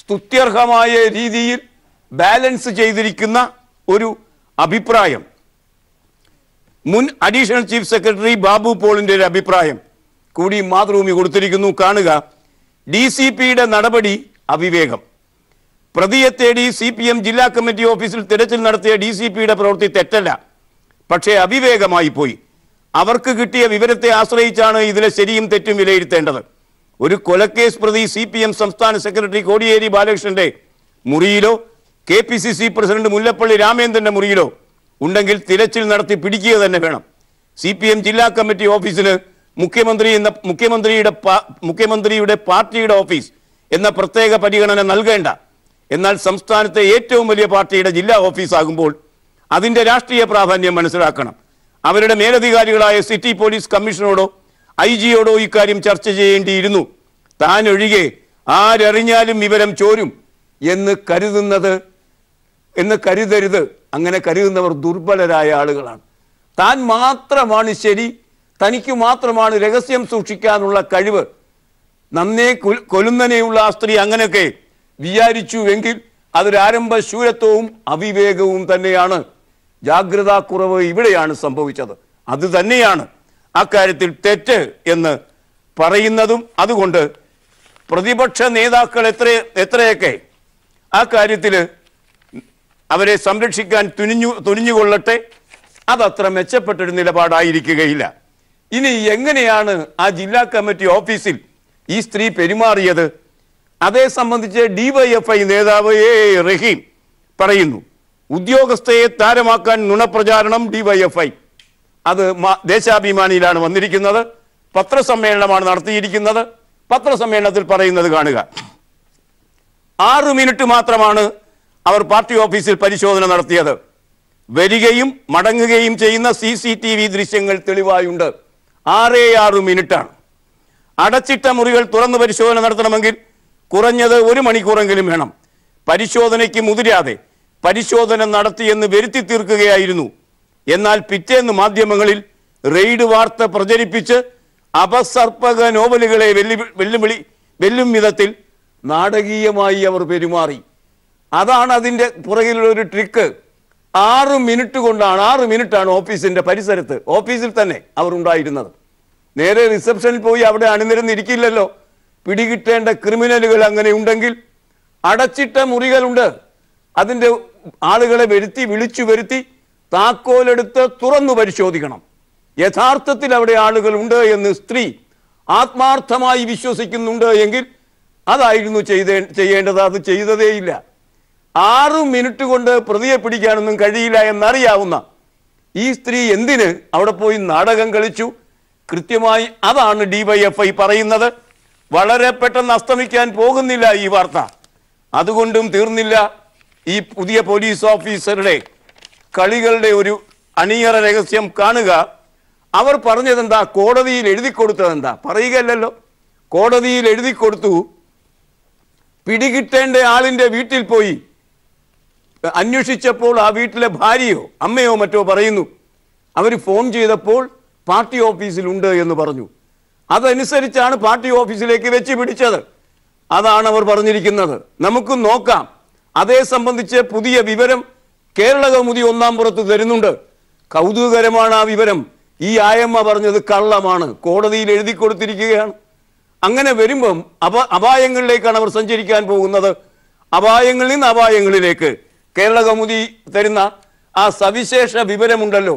സ്തുത്യർഹമായ രീതിയിൽ ബാലൻസ് ചെയ്തിരിക്കുന്ന ഒരു അഭിപ്രായം മുൻ അഡീഷണൽ ചീഫ് സെക്രട്ടറി ബാബു പോളിന്റെ ഒരു അഭിപ്രായം കൂടി മാതൃഭൂമി കൊടുത്തിരിക്കുന്നു. കാണുക. DCP-യുടെ നടപടി അവിവേകം. പ്രതിയെ തേടി CPM ജില്ലാ കമ്മിറ്റി ഓഫീസിൽ തിരച്ചിൽ നടത്തിയ DCP-യുടെ പ്രവൃത്തി തെറ്റല്ല, പക്ഷേ അവിവേകമായി പോയി. അവർക്ക് കിട്ടിയ വിവരത്തെ ആശ്രയിച്ചാണ് ഇതിലെ ശരിയും തെറ്റും വിലയിരുത്തേണ്ടത്. ഒരു കൊലക്കേസ് പ്രതി CPM സംസ്ഥാന സെക്രട്ടറി കോടിയേരി ബാലകൃഷ്ണന്റെ മുറിയിലോ KPCC പ്രസിഡന്റ് മുല്ലപ്പള്ളി രാമേന്ദ്രന്റെ മുറിയിലോ ഉണ്ടെങ്കിൽ തിരച്ചിൽ നടത്തി പിടിക്കുക തന്നെ വേണം. CPM ജില്ലാ കമ്മിറ്റി ഓഫീസിന് മുഖ്യമന്ത്രിയുടെ പാർട്ടിയുടെ ഓഫീസ് എന്ന പ്രത്യേക പരിഗണന നൽകേണ്ട. എന്നാൽ സംസ്ഥാനത്തെ ഏറ്റവും വലിയ പാർട്ടിയുടെ ജില്ലാ ഓഫീസാകുമ്പോൾ അതിൻ്റെ രാഷ്ട്രീയ പ്രാധാന്യം മനസ്സിലാക്കണം. അവരുടെ മേലധികാരികളായ സിറ്റി പോലീസ് കമ്മീഷണറോടോ IG-യോടോ ഇക്കാര്യം ചർച്ച ചെയ്യേണ്ടിയിരുന്നു. താൻ ഒഴികെ ആരറിഞ്ഞാലും വിവരം ചോരും എന്ന് കരുതരുത്. അങ്ങനെ കരുതുന്നവർ ദുർബലരായ ആളുകളാണ്. താൻ മാത്രമാണ് ശരി, തനിക്ക് മാത്രമാണ് രഹസ്യം സൂക്ഷിക്കാനുള്ള കഴിവ്, നന്നേ കൊലുന്നനെയുള്ള ആ സ്ത്രീ അങ്ങനെയൊക്കെ വിചാരിച്ചുവെങ്കിൽ അതൊരു ആരംഭ ശൂരത്വവും അവിവേകവും തന്നെയാണ്. ജാഗ്രതാ കുറവ് ഇവിടെയാണ് സംഭവിച്ചത്. അത് തന്നെയാണ് അക്കാര്യത്തിൽ തെറ്റ് എന്ന് പറയുന്നതും. അതുകൊണ്ട് പ്രതിപക്ഷ നേതാക്കൾ എത്രയൊക്കെ ആ കാര്യത്തിൽ അവരെ സംരക്ഷിക്കാൻ തുനിഞ്ഞുകൊള്ളട്ടെ, അതത്ര മെച്ചപ്പെട്ടൊരു നിലപാടായിരിക്കുകയില്ല. ഇനി എങ്ങനെയാണ് ആ ജില്ലാ കമ്മിറ്റി ഓഫീസിൽ ഈ സ്ത്രീ പെരുമാറിയത്, അതേ സംബന്ധിച്ച് ഡിവൈഎഫ്ഐ നേതാവ് റഹീം പറയുന്നു. ഉദ്യോഗസ്ഥയെ താരമാക്കാൻ നുണപ്രചാരണം ഡിവൈഎഫ്ഐ. അത് ദേശാഭിമാനിയിലാണ് വന്നിരിക്കുന്നത്. പത്രസമ്മേളനമാണ് നടത്തിയിരിക്കുന്നത്. പത്രസമ്മേളനത്തിൽ പറയുന്നത് കാണുക. 6 മിനിറ്റ് മാത്രമാണ് അവർ പാർട്ടി ഓഫീസിൽ പരിശോധന നടത്തിയത്. വരികയും മടങ്ങുകയും ചെയ്യുന്ന CCTV ദൃശ്യങ്ങൾ തെളിവായുണ്ട്. 6 മിനിറ്റാണ്. അടച്ചിട്ട മുറികൾ തുറന്ന് പരിശോധന നടത്തണമെങ്കിൽ കുറഞ്ഞത് 1 മണിക്കൂറെങ്കിലും വേണം. പരിശോധനയ്ക്ക് മുതിരാതെ പരിശോധന നടത്തിയെന്ന് വരുത്തി തീർക്കുകയായിരുന്നു. എന്നാൽ പിറ്റേന്ന് മാധ്യമങ്ങളിൽ റെയ്ഡ് വാർത്ത പ്രചരിപ്പിച്ച് അപസർപ്പക നോവലുകളെ വെല്ലും വിധത്തിൽ നാടകീയമായി അവർ പെരുമാറി. അതാണ് അതിൻ്റെ പുറകിലുള്ള ഒരു ട്രിക്ക്. 6 മിനിറ്റ് കൊണ്ടാണ്, 6 മിനിറ്റാണ് ഓഫീസിൻ്റെ പരിസരത്ത്, ഓഫീസിൽ തന്നെ അവർ ഉണ്ടായിരുന്നത്. നേരെ റിസപ്ഷനിൽ പോയി അവിടെ അണിനിരന്നിരിക്കില്ലല്ലോ. പിടികിട്ടേണ്ട ക്രിമിനലുകൾ അങ്ങനെ ഉണ്ടെങ്കിൽ അടച്ചിട്ട മുറികളുണ്ട്, അതിൻ്റെ ആളുകളെ വിളിച്ചു വരുത്തി താക്കോലെടുത്ത് തുറന്നു പരിശോധിക്കണം. യഥാർത്ഥത്തിൽ അവിടെ ആളുകൾ ഉണ്ട് എന്ന് സ്ത്രീ ആത്മാർത്ഥമായി വിശ്വസിക്കുന്നുണ്ട് എങ്കിൽ അതായിരുന്നു ചെയ്യേണ്ടത്. അത് ചെയ്തതേയില്ല. 6 മിനിറ്റ് കൊണ്ട് പ്രതിയെ പിടിക്കാനൊന്നും കഴിയില്ല എന്നറിയാവുന്ന ഈ സ്ത്രീ എന്തിന് അവിടെ പോയി നാടകം കളിച്ചു? കൃത്യമായി അതാണ് ഡിവൈഎഫ്ഐ പറയുന്നത്. വളരെ പെട്ടെന്ന് അസ്തമിക്കാൻ പോകുന്നില്ല ഈ വാർത്ത. അതുകൊണ്ടും തീർന്നില്ല. ഈ പുതിയ പോലീസ് ഓഫീസറുടെ കളികളുടെ ഒരു അണിയറ രഹസ്യം കാണുക. അവർ പറഞ്ഞതെന്താ? കോടതിയിൽ എഴുതി കൊടുത്തതെന്താ? പറയുകയല്ലോ, കോടതിയിൽ എഴുതി കൊടുത്തു. പിടികിട്ടേണ്ട ആളിൻ്റെ വീട്ടിൽ പോയി അന്വേഷിച്ചപ്പോൾ ആ വീട്ടിലെ ഭാര്യയോ അമ്മയോ മറ്റോ പറയുന്നു, അവർ ഫോൺ ചെയ്തപ്പോൾ പാർട്ടി ഓഫീസിലുണ്ട് എന്ന് പറഞ്ഞു. അതനുസരിച്ചാണ് പാർട്ടി ഓഫീസിലേക്ക് വെച്ച് പിടിച്ചത്. അതാണ് അവർ പറഞ്ഞിരിക്കുന്നത്. നമുക്ക് നോക്കാം. അതേ സംബന്ധിച്ച് പുതിയ വിവരം കേരള കൗമുദി 1-ാം പുറത്ത് തരുന്നുണ്ട്. കൗതുകകരമാണ് ആ വിവരം. ഈ ആയമ്മ പറഞ്ഞത് കള്ളമാണ്, കോടതിയിൽ എഴുതി കൊടുത്തിരിക്കുകയാണ്. അങ്ങനെ വരുമ്പം അപായങ്ങളിലേക്കാണ് അവർ സഞ്ചരിക്കാൻ പോകുന്നത്. അപായങ്ങളിൽ നിന്ന് അപായങ്ങളിലേക്ക് കേരള കൗമുദി തരുന്ന ആ സവിശേഷ വിവരമുണ്ടല്ലോ,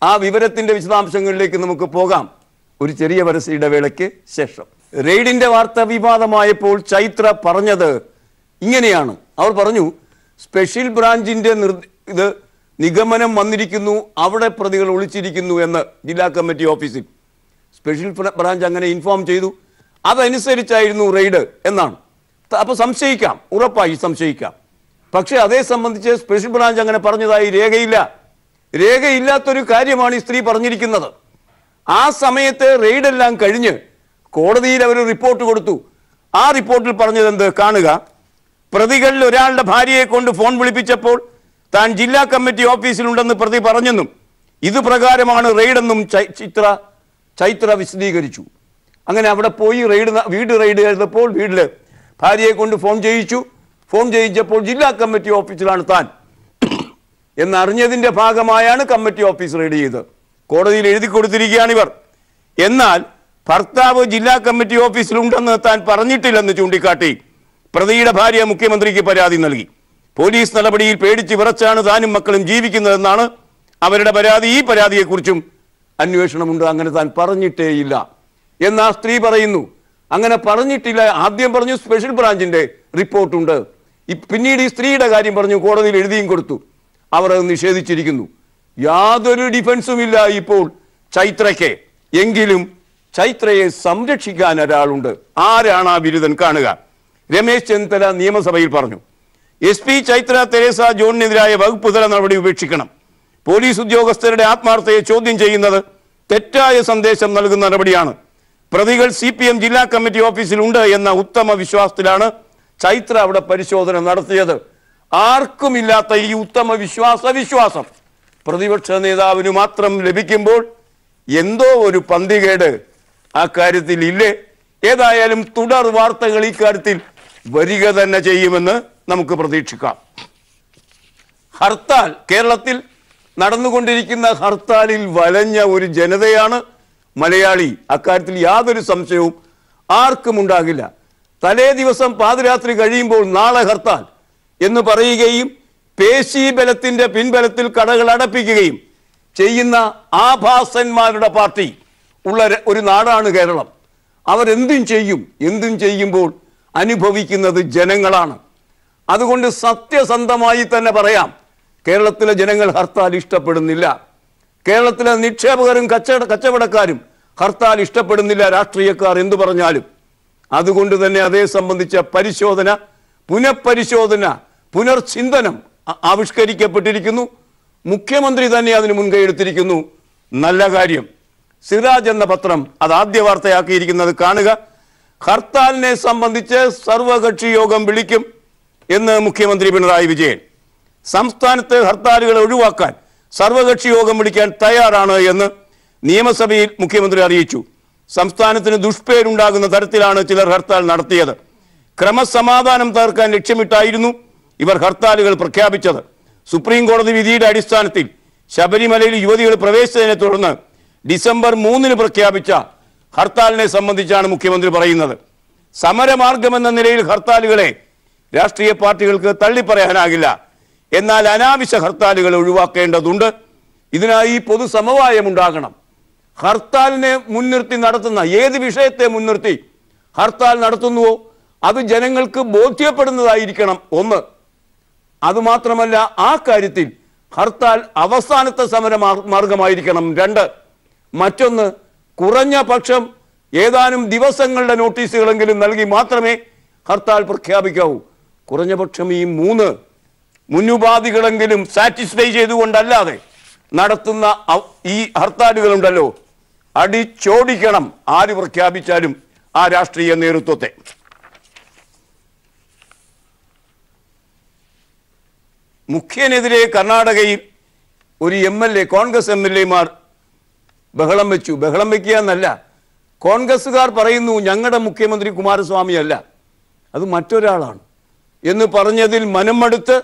ആ വിവരത്തിന്റെ വിശദാംശങ്ങളിലേക്ക് നമുക്ക് പോകാം ഒരു ചെറിയ പരസ്യ ഇടവേളയ്ക്ക് ശേഷം. റെയ്ഡിന്റെ വാർത്ത വിവാദമായപ്പോൾ ചൈത്ര പറഞ്ഞത് ഇങ്ങനെയാണ്. അവർ പറഞ്ഞു, സ്പെഷ്യൽ ബ്രാഞ്ചിന്റെ നിഗമനം വന്നിരിക്കുന്നു, അവിടെ പ്രതികൾ ഒളിച്ചിരിക്കുന്നു എന്ന് ജില്ലാ കമ്മിറ്റി ഓഫീസിൽ. സ്പെഷ്യൽ ബ്രാഞ്ച് അങ്ങനെ ഇൻഫോം ചെയ്തു, അതനുസരിച്ചായിരുന്നു റെയ്ഡ് എന്നാണ്. അപ്പോൾ സംശയിക്കാം, ഉറപ്പായി സംശയിക്കാം. പക്ഷേ അതേ സംബന്ധിച്ച് സ്പെഷ്യൽ ബ്രാഞ്ച് അങ്ങനെ പറഞ്ഞതായി രേഖയില്ല. രേഖയില്ലാത്തൊരു കാര്യമാണ് ഈ സ്ത്രീ പറഞ്ഞിരിക്കുന്നത്. ആ സമയത്ത് റെയ്ഡെല്ലാം കഴിഞ്ഞ് കോടതിയിൽ അവർ റിപ്പോർട്ട് കൊടുത്തു. ആ റിപ്പോർട്ടിൽ പറഞ്ഞതെന്ത് കാണുക. പ്രതികളിൽ ഒരാളുടെ ഭാര്യയെ കൊണ്ട് ഫോൺ വിളിപ്പിച്ചപ്പോൾ താൻ ജില്ലാ കമ്മിറ്റി ഓഫീസിലുണ്ടെന്ന് പ്രതി പറഞ്ഞെന്നും ഇത് പ്രകാരമാണ് റെയ്ഡെന്നും ചൈത്ര വിശദീകരിച്ചു. അങ്ങനെ അവിടെ പോയി വീട് റെയ്ഡ് ചെയ്തപ്പോൾ വീട്ടിൽ ഭാര്യയെ കൊണ്ട് ഫോൺ ചെയ്യിച്ചു. ഫോൺ ചെയ്യിച്ചപ്പോൾ ജില്ലാ കമ്മിറ്റി ഓഫീസിലാണ് താൻ എന്നറിഞ്ഞതിൻ്റെ ഭാഗമായാണ് കമ്മിറ്റി ഓഫീസ് റെയ്ഡ് ചെയ്തത്. കോടതിയിൽ എഴുതി കൊടുത്തിരിക്കുകയാണ് ഇവർ. എന്നാൽ ഭർത്താവ് ജില്ലാ കമ്മിറ്റി ഓഫീസിലുണ്ടെന്ന് താൻ പറഞ്ഞിട്ടില്ലെന്ന് ചൂണ്ടിക്കാട്ടി പ്രതിയുടെ ഭാര്യ മുഖ്യമന്ത്രിക്ക് പരാതി നൽകി. പോലീസ് നടപടിയിൽ പേടിച്ച് വിറച്ചാണ് താനും മക്കളും ജീവിക്കുന്നതെന്നാണ് അവരുടെ പരാതി. ഈ പരാതിയെക്കുറിച്ചും അന്വേഷണമുണ്ട്, അങ്ങനെ താൻ പറഞ്ഞിട്ടേയില്ല എന്ന് ആ സ്ത്രീ പറയുന്നു. അങ്ങനെ പറഞ്ഞിട്ടില്ല. ആദ്യം പറഞ്ഞു സ്പെഷ്യൽ ബ്രാഞ്ചിന്റെ റിപ്പോർട്ടുണ്ട്, പിന്നീട് ഈ സ്ത്രീയുടെ കാര്യം പറഞ്ഞു, കോടതിയിൽ എഴുതിയും കൊടുത്തു. അവർ അത് നിഷേധിച്ചിരിക്കുന്നു. യാതൊരു ഡിഫൻസും ഇല്ല ഇപ്പോൾ ചൈത്രയ്ക്ക്. എങ്കിലും ചൈത്രയെ സംരക്ഷിക്കാൻ ഒരാളുണ്ട്. ആരാണ് ആ ബിരുദൻ? കാണുക. രമേശ് ചെന്നിത്തല നിയമസഭയിൽ പറഞ്ഞു, SP ചൈത്ര തെരേസ ജോണിനെതിരായ വകുപ്പ് തല നടപടി ഉപേക്ഷിക്കണം. പോലീസ് ഉദ്യോഗസ്ഥരുടെ ആത്മാർത്ഥതയെ ചോദ്യം ചെയ്യുന്നത് തെറ്റായ സന്ദേശം നൽകുന്ന നടപടിയാണ്. പ്രതികൾ CPM ജില്ലാ കമ്മിറ്റി ഓഫീസിലുണ്ട് എന്ന ഉത്തമ വിശ്വാസത്തിലാണ് ചൈത്ര അവിടെ പരിശോധന നടത്തിയത്. ആർക്കുമില്ലാത്ത ഈ ഉത്തമ വിശ്വാസം പ്രതിപക്ഷ നേതാവിന് മാത്രം ലഭിക്കുമ്പോൾ എന്തോ ഒരു പന്തികേട് ആ കാര്യത്തിൽ ഇല്ലേ? ഏതായാലും തുടർ വാർത്തകൾ ഇക്കാര്യത്തിൽ വരിക തന്നെ ചെയ്യുമെന്ന് നമുക്ക് പ്രതീക്ഷിക്കാം. ഹർത്താൽ, കേരളത്തിൽ നടന്നുകൊണ്ടിരിക്കുന്ന ഹർത്താലിൽ വലഞ്ഞ ഒരു ജനതയാണ് മലയാളി. അക്കാര്യത്തിൽ യാതൊരു സംശയവും ആർക്കും ഉണ്ടാകില്ല. തലേ ദിവസം പാതിരാത്രി കഴിയുമ്പോൾ നാളെ ഹർത്താൽ എന്ന് പറയുകയും പേശീബലത്തിന്റെ പിൻബലത്തിൽ കടകൾ അടപ്പിക്കുകയും ചെയ്യുന്ന ആഭാസന്മാരുടെ പാർട്ടി ഉള്ള ഒരു നാടാണ് കേരളം. അവരെന്തും ചെയ്യും. എന്തും ചെയ്യുമ്പോൾ അനുഭവിക്കുന്നത് ജനങ്ങളാണ്. അതുകൊണ്ട് സത്യസന്ധമായി തന്നെ പറയാം, കേരളത്തിലെ ജനങ്ങൾ ഹർത്താൽ ഇഷ്ടപ്പെടുന്നില്ല. കേരളത്തിലെ നിക്ഷേപകരും കച്ചവടക്കാരും ഹർത്താൽ ഇഷ്ടപ്പെടുന്നില്ല, രാഷ്ട്രീയക്കാർ എന്തു പറഞ്ഞാലും. അതുകൊണ്ട് തന്നെ അതേ സംബന്ധിച്ച പരിശോധന, പുനഃപരിശോധന, പുനർചിന്തനം ആവിഷ്കരിക്കപ്പെട്ടിരിക്കുന്നു. മുഖ്യമന്ത്രി തന്നെ അതിന് മുൻകൈ എടുത്തിരിക്കുന്നു. നല്ല കാര്യം. സിറാജ് എന്ന പത്രം അത് ആദ്യ വാർത്തയാക്കിയിരിക്കുന്നത് കാണുക. ഹർത്താലിനെ സംബന്ധിച്ച് സർവകക്ഷി യോഗം വിളിക്കും എന്ന് മുഖ്യമന്ത്രി പിണറായി വിജയൻ. സംസ്ഥാനത്ത് ഹർത്താലുകൾ ഒഴിവാക്കാൻ സർവകക്ഷി യോഗം വിളിക്കാൻ തയ്യാറാണ് എന്ന് നിയമസഭയിൽ മുഖ്യമന്ത്രി അറിയിച്ചു. സംസ്ഥാനത്തിന് ദുഷ്പേരുണ്ടാകുന്ന തരത്തിലാണ് ചിലർ ഹർത്താൽ നടത്തിയത്. ക്രമസമാധാനം തകർക്കാൻ ലക്ഷ്യമിട്ടായിരുന്നു ഇവർ ഹർത്താലുകൾ പ്രഖ്യാപിച്ചത്. സുപ്രീം കോടതി വിധിയുടെ അടിസ്ഥാനത്തിൽ ശബരിമലയിൽ യുവതികൾ പ്രവേശിച്ചതിനെ തുടർന്ന് ഡിസംബർ 3 പ്രഖ്യാപിച്ച ഹർത്താലിനെ സംബന്ധിച്ചാണ് മുഖ്യമന്ത്രി പറയുന്നത്. സമരമാർഗമെന്ന നിലയിൽ ഹർത്താലുകളെ രാഷ്ട്രീയ പാർട്ടികൾക്ക് തള്ളിപ്പറയാനാകില്ല. എന്നാൽ അനാവശ്യ ഹർത്താലുകൾ ഒഴിവാക്കേണ്ടതുണ്ട്. ഇതിനായി പൊതുസമവായം ഉണ്ടാകണം. ഹർത്താലിനെ മുൻനിർത്തി നടത്തുന്ന ഏത് വിഷയത്തെ മുൻനിർത്തി ഹർത്താൽ നടത്തുന്നുവോ അത് ജനങ്ങൾക്ക് ബോധ്യപ്പെടുന്നതായിരിക്കണം. ഒന്ന്, അതുമാത്രമല്ല ആ കാര്യത്തിൽ ഹർത്താൽ അവസാനത്തെ സമര മാർഗമായിരിക്കണം. 2, മറ്റൊന്ന്, കുറഞ്ഞ പക്ഷം ഏതാനും ദിവസങ്ങളുടെ നോട്ടീസുകളെങ്കിലും നൽകി മാത്രമേ ഹർത്താൽ പ്രഖ്യാപിക്കാവൂ. കുറഞ്ഞ പക്ഷം ഈ 3 മുന്നുപാധികളെങ്കിലും സാറ്റിസ്ഫൈ ചെയ്തുകൊണ്ടല്ലാതെ നടത്തുന്ന ഈ ഹർത്താലുകളുണ്ടല്ലോ, അടിച്ചോടിക്കണം ആര് പ്രഖ്യാപിച്ചാലും ആ രാഷ്ട്രീയ നേതൃത്വത്തെ. മുഖ്യനെതിരെ കർണാടകയിൽ ഒരു MLA, കോൺഗ്രസ് MLAമാർ ബഹളം വെച്ചു. ബഹളം വയ്ക്കുക എന്നല്ല, കോൺഗ്രസ്സുകാർ പറയുന്നു ഞങ്ങളുടെ മുഖ്യമന്ത്രി കുമാരസ്വാമി അല്ല, അത് മറ്റൊരാളാണ് എന്ന് പറഞ്ഞതിൽ മനമെടുത്ത്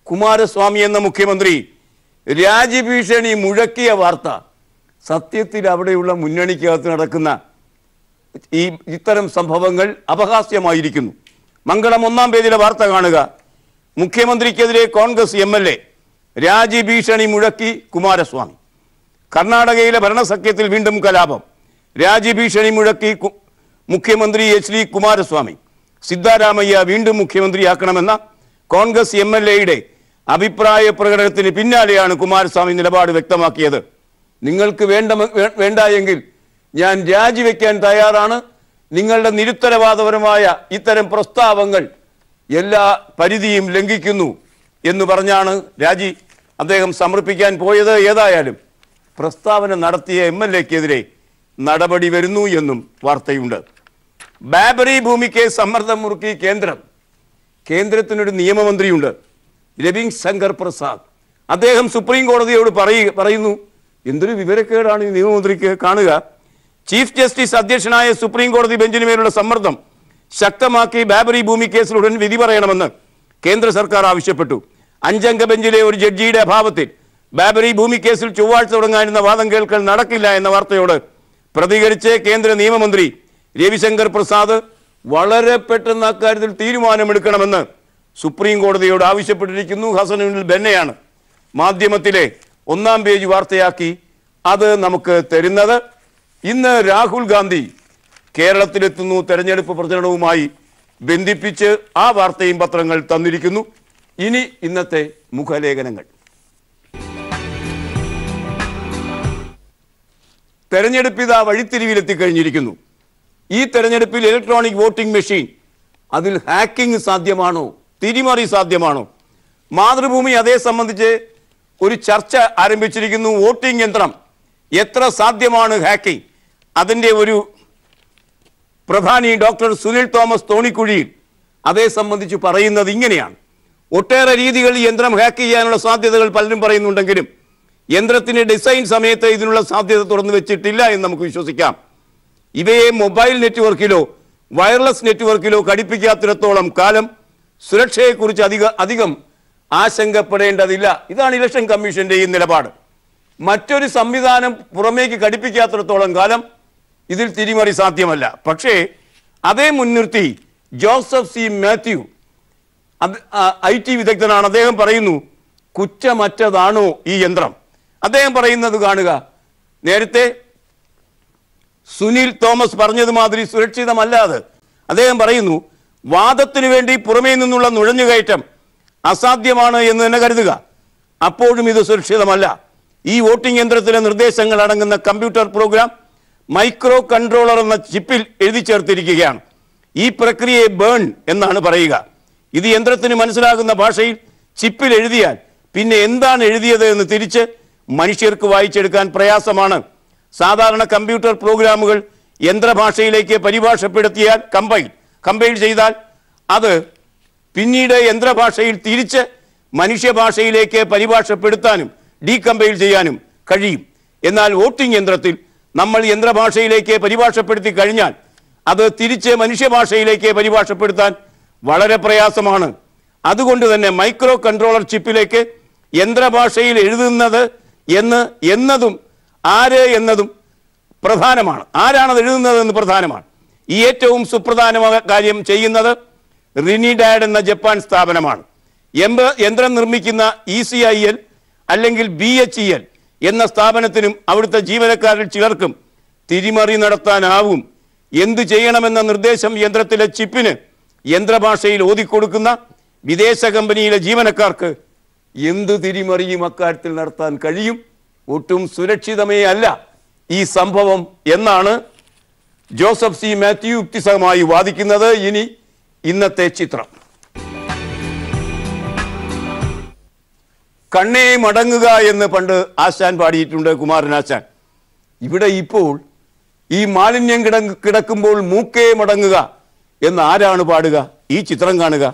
കുമാരസ്വാമി എന്ന മുഖ്യമന്ത്രി രാജ്യഭീഷണി മുഴക്കിയ വാർത്ത സത്യത്തിൽ അവിടെയുള്ള മുന്നണിക്കകത്ത് നടക്കുന്ന ഇത്തരം സംഭവങ്ങൾ അപഹാസ്യമായിരിക്കുന്നു. മംഗളം 1-ാം പേജിലെ വാർത്ത കാണുക. മുഖ്യമന്ത്രിക്കെതിരെ കോൺഗ്രസ് MLA രാജ്യഭീഷണി മുഴക്കി കുമാരസ്വാമി. കർണാടകയിലെ ഭരണസഖ്യത്തിൽ വീണ്ടും കലാപം. രാജ്യഭീഷണി മുഴക്കി മുഖ്യമന്ത്രി HD കുമാരസ്വാമി. സിദ്ധാരാമയ്യ വീണ്ടും മുഖ്യമന്ത്രിയാക്കണമെന്ന കോൺഗ്രസ് MLAയുടെ അഭിപ്രായ പ്രകടനത്തിന് പിന്നാലെയാണ് കുമാരസ്വാമി നിലപാട് വ്യക്തമാക്കിയത്. നിങ്ങൾക്ക് വേണ്ട എങ്കിൽ ഞാൻ രാജിവെക്കാൻ തയ്യാറാണ്. നിങ്ങളുടെ നിരുത്തരവാദപരമായ ഇത്തരം പ്രസ്താവങ്ങൾ എല്ലാ പരിധിയും ലംഘിക്കുന്നു എന്ന് പറഞ്ഞാണ് രാജി അദ്ദേഹം സമർപ്പിക്കാൻ പോയത്. ഏതായാലും പ്രസ്താവന നടത്തിയ MLAക്കെതിരെ നടപടി വരുന്നു എന്നും വാർത്തയുണ്ട്. ബാബറി ഭൂമിക്ക് സമ്മർദ്ദം മുറുക്കി കേന്ദ്രം. കേന്ദ്രത്തിനൊരു നിയമമന്ത്രിയുണ്ട്, രവിശങ്കർ പ്രസാദ്. അദ്ദേഹം സുപ്രീം കോടതിയോട് പറയുന്നു, എന്തൊരു വിവരക്കേടാണ് ഈ നിയമമന്ത്രിക്ക്. കാണുക. ചീഫ് ജസ്റ്റിസ് അധ്യക്ഷനായ സുപ്രീം കോടതി ബെഞ്ചിന് മേലുള്ള സമ്മർദ്ദം ശക്തമാക്കി ബാബറി ഭൂമി കേസിൽ ഉടൻ വിധി പറയണമെന്ന് കേന്ദ്ര സർക്കാർ ആവശ്യപ്പെട്ടു. 5-അംഗ ബെഞ്ചിലെ ഒരു ജഡ്ജിയുടെ അഭാവത്തിൽ ബാബറി ഭൂമി കേസിൽ ചൊവ്വാഴ്ച തുടങ്ങാനിരുന്ന വാദം കേൾക്കൽ നടക്കില്ല എന്ന വാർത്തയോട് പ്രതികരിച്ച് കേന്ദ്ര നിയമമന്ത്രി രവിശങ്കർ പ്രസാദ് വളരെ പെട്ടെന്ന് അക്കാര്യത്തിൽ തീരുമാനമെടുക്കണമെന്ന് സുപ്രീം കോടതിയോട് ആവശ്യപ്പെട്ടിരിക്കുന്നു. ഹസനുൽ ബെന്നയാണ് മാധ്യമത്തിലെ 1-ാം പേജ് വാർത്തയാക്കി അത് നമുക്ക് തരുന്നത്. ഇന്ന് രാഹുൽ ഗാന്ധി കേരളത്തിലെത്തുന്നു. തെരഞ്ഞെടുപ്പ് പ്രചരണവുമായി ബന്ധിപ്പിച്ച് ആ വാർത്തയും പത്രങ്ങൾ തന്നിരിക്കുന്നു. ഇനി ഇന്നത്തെ മുഖലേഖനങ്ങൾ. തെരഞ്ഞെടുപ്പ് ഇതാ വഴിത്തിരിവിലെത്തിക്കഴിഞ്ഞിരിക്കുന്നു. ഈ തെരഞ്ഞെടുപ്പിൽ ഇലക്ട്രോണിക് വോട്ടിംഗ് മെഷീൻ, അതിൽ ഹാക്കിംഗ് സാധ്യമാണോ, തിരിമറി സാധ്യമാണോ? മാതൃഭൂമി അതേ സംബന്ധിച്ച് ഒരു ചർച്ച ആരംഭിച്ചിരിക്കുന്നു. വോട്ടിംഗ് യന്ത്രം എത്ര സാധ്യമാണ് ഹാക്കിംഗ്? അതിൻ്റെ ഒരു പ്രധാനി ഡോക്ടർ സുനിൽ തോമസ് തോണിക്കുഴിയിൽ അതേ സംബന്ധിച്ച് പറയുന്നത് ഇങ്ങനെയാണ്. ഒട്ടേറെ രീതികൾ ഈ യന്ത്രം ഹാക്ക് ചെയ്യാനുള്ള സാധ്യതകൾ പലരും പറയുന്നുണ്ടെങ്കിലും യന്ത്രത്തിന്റെ ഡിസൈൻ സമയത്ത് ഇതിനുള്ള സാധ്യത തുറന്നു വെച്ചിട്ടില്ല എന്ന് നമുക്ക് വിശ്വസിക്കാം. ഇവയെ മൊബൈൽ നെറ്റ്വർക്കിലോ വയർലെസ് നെറ്റ്വർക്കിലോ ഘടിപ്പിക്കാത്തിടത്തോളം കാലം സുരക്ഷയെക്കുറിച്ച് അധികം ആശങ്കപ്പെടേണ്ടതില്ല. ഇതാണ് ഇലക്ഷൻ കമ്മീഷന്റെ ഈ നിലപാട്. മറ്റൊരു സംവിധാനം പുറമേക്ക് ഘടിപ്പിക്കാത്തിടത്തോളം കാലം ഇതിൽ തിരിമറി സാധ്യമല്ല. പക്ഷേ അതേ മുൻനിർത്തി ജോസഫ് സി മാത്യു IT വിദഗ്ധനാണ്. അദ്ദേഹം പറയുന്നു, കുറ്റമറ്റതാണോ ഈ യന്ത്രം? അദ്ദേഹം പറയുന്നത് കാണുക. നേരത്തെ സുനിൽ തോമസ് പറഞ്ഞതുമാതിരി സുരക്ഷിതമല്ലാതെ അദ്ദേഹം പറയുന്നു, വാദത്തിനു വേണ്ടി പുറമേ നിന്നുള്ള നുഴഞ്ഞുകയറ്റം അസാധ്യമാണ് എന്ന് തന്നെ കരുതുക. അപ്പോഴും ഇത് സുരക്ഷിതമല്ല. ഈ വോട്ടിംഗ് യന്ത്രത്തിലെ നിർദ്ദേശങ്ങൾ അടങ്ങുന്ന കമ്പ്യൂട്ടർ പ്രോഗ്രാം മൈക്രോ കൺട്രോളർ എന്ന ചിപ്പിൽ എഴുതി ചേർത്തിരിക്കുകയാണ്. ഈ പ്രക്രിയയെ ബേൺ എന്നാണ് പറയുക. ഇത് യന്ത്രത്തിന് മനസ്സിലാകുന്ന ഭാഷയിൽ ചിപ്പിൽ എഴുതിയാൽ പിന്നെ എന്താണ് എഴുതിയത് എന്ന് തിരിച്ച് മനുഷ്യർക്ക് വായിച്ചെടുക്കാൻ പ്രയാസമാണ്. സാധാരണ കമ്പ്യൂട്ടർ പ്രോഗ്രാമുകൾ യന്ത്രഭാഷയിലേക്ക് പരിഭാഷപ്പെടുത്തിയാൽ കമ്പൈൽ ചെയ്താൽ അത് പിന്നീട് യന്ത്രഭാഷയിൽ തിരിച്ച് മനുഷ്യഭാഷയിലേക്ക് പരിഭാഷപ്പെടുത്താനും ഡീകമ്പൈൽ ചെയ്യാനും കഴിയും. എന്നാൽ വോട്ടിംഗ് യന്ത്രത്തിൽ നമ്മൾ യന്ത്രഭാഷയിലേക്ക് പരിഭാഷപ്പെടുത്തി കഴിഞ്ഞാൽ അത് തിരിച്ച് മനുഷ്യഭാഷയിലേക്ക് പരിഭാഷപ്പെടുത്താൻ വളരെ പ്രയാസമാണ്. അതുകൊണ്ട് തന്നെ മൈക്രോ കൺട്രോളർ ചിപ്പിലേക്ക് യന്ത്രഭാഷയിൽ എഴുതുന്നത് എന്നതും ആര് എന്നതും പ്രധാനമാണ്. ആരാണത് എഴുതുന്നതെന്ന് പ്രധാനമാണ്. ഈ ഏറ്റവും സുപ്രധാനമായ കാര്യം ചെയ്യുന്നത് റിനിഡാഡ് എന്ന ജപ്പാൻ സ്ഥാപനമാണ്. യന്ത്രം നിർമ്മിക്കുന്ന ECIL അല്ലെങ്കിൽ BHEL എന്ന സ്ഥാപനത്തിനും അവിടുത്തെ ജീവനക്കാരിൽ ചിലർക്കും തിരിമറി നടത്താനാവും. എന്തു ചെയ്യണമെന്ന നിർദ്ദേശം യന്ത്രത്തിലെ ചിപ്പിന് യന്ത്രഭാഷയിൽ ഓതിക്കൊടുക്കുന്ന വിദേശ കമ്പനിയിലെ ജീവനക്കാർക്ക് എന്തു തിരിമറിയും അക്കാര്യത്തിൽ നടത്താൻ കഴിയും. ഒട്ടും സുരക്ഷിതമേ അല്ല ഈ സംഭവം എന്നാണ് ജോസഫ് സി മാത്യു യുക്തിസഹമായി വാദിക്കുന്നത്. ഇനി ഇന്നത്തെ ചിത്രം. കണ്ണേ മടങ്ങുക എന്ന് പണ്ട് ആശാൻ പാടിയിട്ടുണ്ട്, കുമാരനാശാൻ. ഇവിടെ ഇപ്പോൾ ഈ മാലിന്യം കിടക്കുമ്പോൾ മൂക്കേ മടങ്ങുക എന്ന് ആരാണ് പാടുക? ഈ ചിത്രം കാണുക.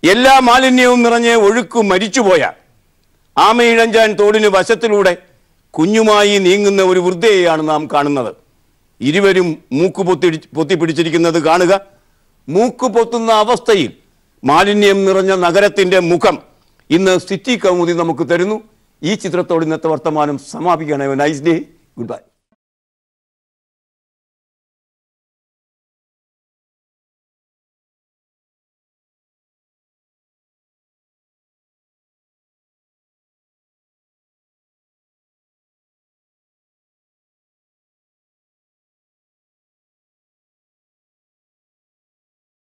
എല്ലാ മാലിന്യവും നിറഞ്ഞ് ഒഴുക്കു മരിച്ചുപോയ ആമയിഴഞ്ചാൻ തോടിന് വശത്തിലൂടെ കുഞ്ഞുമായി നീങ്ങുന്ന ഒരു വൃദ്ധയെയാണ് നാം കാണുന്നത്. ഇരുവരും മൂക്ക് പൊത്തിപ്പിടിച്ചിരിക്കുന്നത് കാണുക. മൂക്ക് പൊത്തുന്ന അവസ്ഥയിൽ മാലിന്യം നിറഞ്ഞ നഗരത്തിന്റെ മുഖം ഇന്ന് സിറ്റി കൗമുദി നമുക്ക് തരുന്നു. ഈ ചിത്രത്തോട് ഇന്നത്തെ വർത്തമാനം സമാപിക്കുകയാണ്. Nice day, good bye.